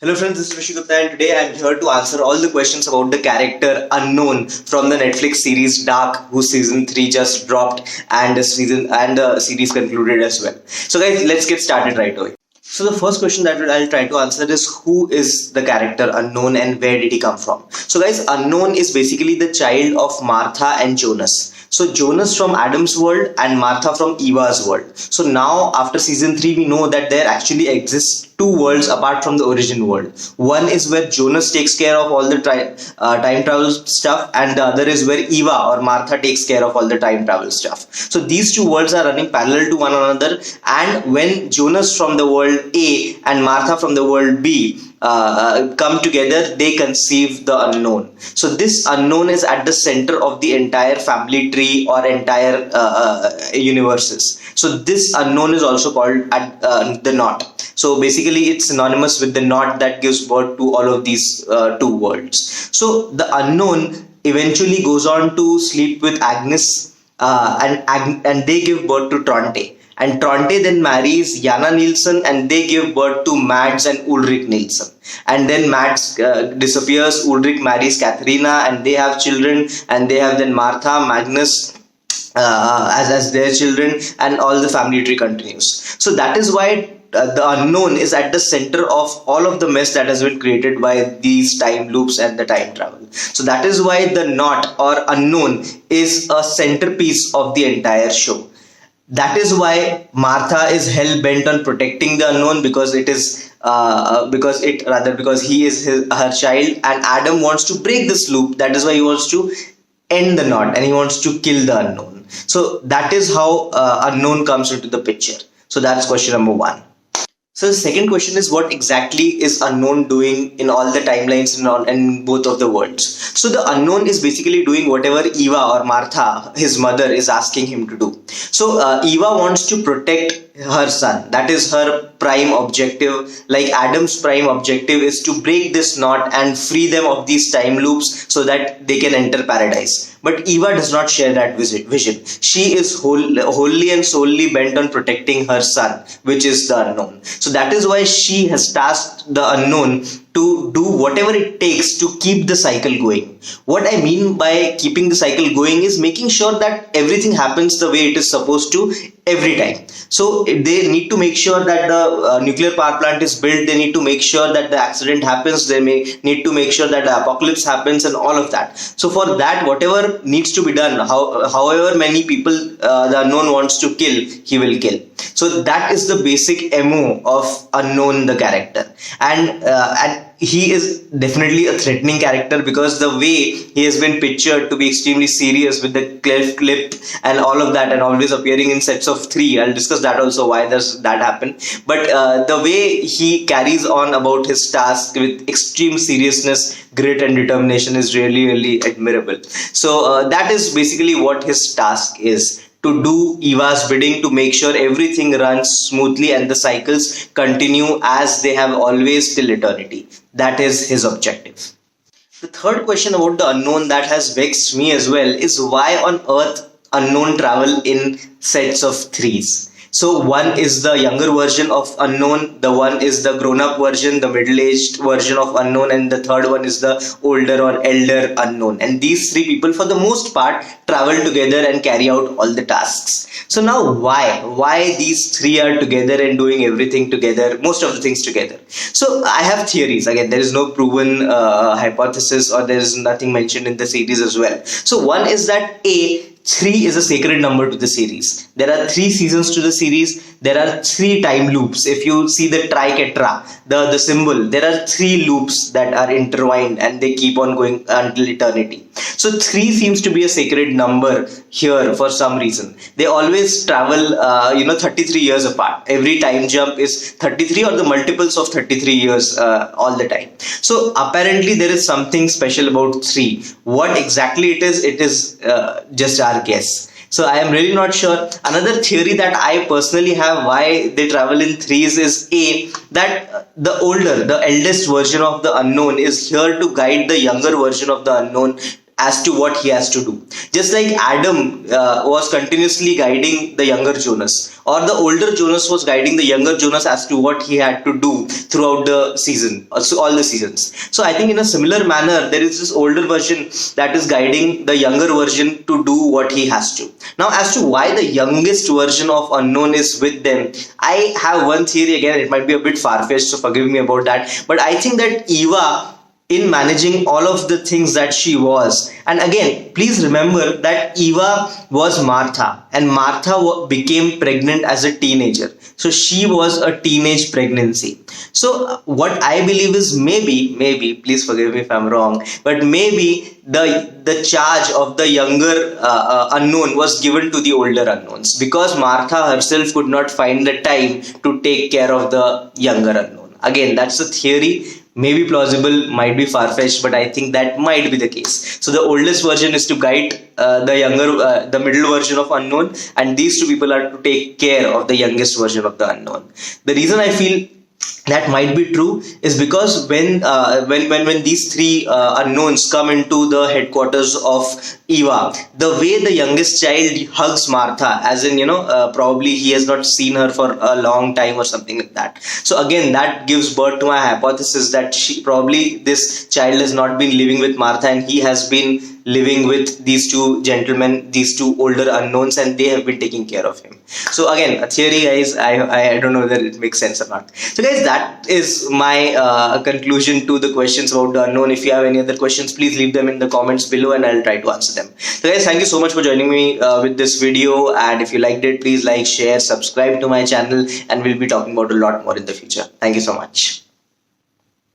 Hello friends, this is Rishi Gupta and today I am here to answer all the questions about the character Unknown from the Netflix series Dark, whose season 3 just dropped and the series concluded as well. So guys, let's get started right away. So the first question that I'll try to answer is who is the character Unknown and where did he come from? So guys, Unknown is basically the child of Martha and Jonas. So Jonas from Adam's world and Martha from Eva's world. So now after season 3 we know that there actually exists two worlds apart from the origin world. One is where Jonas takes care of all the time travel stuff, and the other is where Eva or Martha takes care of all the time travel stuff. So these two worlds are running parallel to one another, and when Jonas from the world A and Martha from the world B come together, they conceive the unknown. So this unknown is at the center of the entire family tree or entire universes. So this unknown is also called the knot. So basically it's synonymous with the knot that gives birth to all of these two worlds. So the unknown eventually goes on to sleep with Agnes, and they give birth to Tronte. And Tronte then marries Jana Nilsson and they give birth to Mads and Ulrich Nilsson. And then Mads disappears, Ulrich marries Katharina and they have children, and they have then Martha, Magnus as their children, and all the family tree continues. So that is why the unknown is at the center of all of the mess that has been created by these time loops and the time travel. So that is why the knot or unknown is a centerpiece of the entire show. That is why Martha is hell bent on protecting the unknown because he is her child, and Adam wants to break this loop. That is why he wants to end the knot and he wants to kill the unknown. So that is how unknown comes into the picture. So that's question number one. So the second question is what exactly is unknown doing in all the timelines in both of the worlds. So the unknown is basically doing whatever Eva or Martha, his mother, is asking him to do. So Eva wants to protect her son. That is her prime objective. Like Adam's prime objective is to break this knot and free them of these time loops so that they can enter paradise. But Eva does not share that vision. She is wholly and solely bent on protecting her son, which is the unknown. So that is why she has tasked the unknown to do whatever it takes to keep the cycle going. What I mean by keeping the cycle going is making sure that everything happens the way it is supposed to every time. So they need to make sure that the nuclear power plant is built. They need to make sure that the accident happens. They need to make sure that the apocalypse happens and all of that. So for that, whatever needs to be done, however many people the unknown wants to kill, he will kill. So that is the basic MO of unknown, the character, and he is definitely a threatening character because the way he has been pictured to be extremely serious with the cleft lip and all of that, and always appearing in sets of 3. I'll discuss that also, why does that happen. But the way he carries on about his task with extreme seriousness, grit and determination is really, really admirable. So that is basically what his task is, to do Eva's bidding, to make sure everything runs smoothly and the cycles continue as they have always till eternity. That is his objective. The third question about the unknown that has vexed me as well is why on earth unknown travel in sets of 3s. So one is the younger version of unknown, the one is the grown-up version, the middle-aged version of unknown, and the third one is the older or elder unknown. And these 3 people for the most part travel together and carry out all the tasks. So now why these 3 are together and doing everything together, most of the things together? So I have theories. Again, there is no proven hypothesis, or there is nothing mentioned in the series as well. So one is that 3 is a sacred number to the series. There are 3 seasons to the series. There are 3 time loops. If you see the triquetra, the symbol, there are 3 loops that are intertwined and they keep on going until eternity. So 3 seems to be a sacred number here for some reason. They always travel 33 years apart. Every time jump is 33 or the multiples of 33 years all the time. So apparently there is something special about 3. What exactly it is just our guess. So I am really not sure. Another theory that I personally have why they travel in 3s is that the eldest version of the unknown is here to guide the younger version of the unknown as to what he has to do. Just like Adam was continuously guiding the younger Jonas, or the older Jonas was guiding the younger Jonas as to what he had to do throughout the season, also all the seasons. So I think in a similar manner, there is this older version that is guiding the younger version to do what he has to. Now, as to why the youngest version of Unknown is with them, I have one theory. Again, it might be a bit far-fetched, so forgive me about that. But I think that Eva, in managing all of the things that she was, and again, please remember that Eva was Martha, and Martha became pregnant as a teenager. So she was a teenage pregnancy. So what I believe is, maybe, please forgive me if I'm wrong, but maybe the charge of the younger unknown was given to the older unknowns, because Martha herself could not find the time to take care of the younger unknown. Again, that's a theory, maybe plausible, might be far-fetched, but I think that might be the case. So the oldest version is to guide the middle version of Unknown, and these two people are to take care of the youngest version of the Unknown. The reason I feel that might be true is because when these three unknowns come into the headquarters of Eva, the way the youngest child hugs Martha, as in, probably he has not seen her for a long time or something like that. So again, that gives birth to my hypothesis that this child has not been living with Martha, and he has been living with these two gentlemen, these two older unknowns, and they have been taking care of him. So again, a theory, guys. I don't know whether it makes sense or not. So guys, that is my conclusion to the questions about the Unknown. If you have any other questions, please leave them in the comments below and I'll try to answer them. So guys, thank you so much for joining me with this video, and if you liked it, please like, share, subscribe to my channel, and we'll be talking about a lot more in the future. Thank you so much.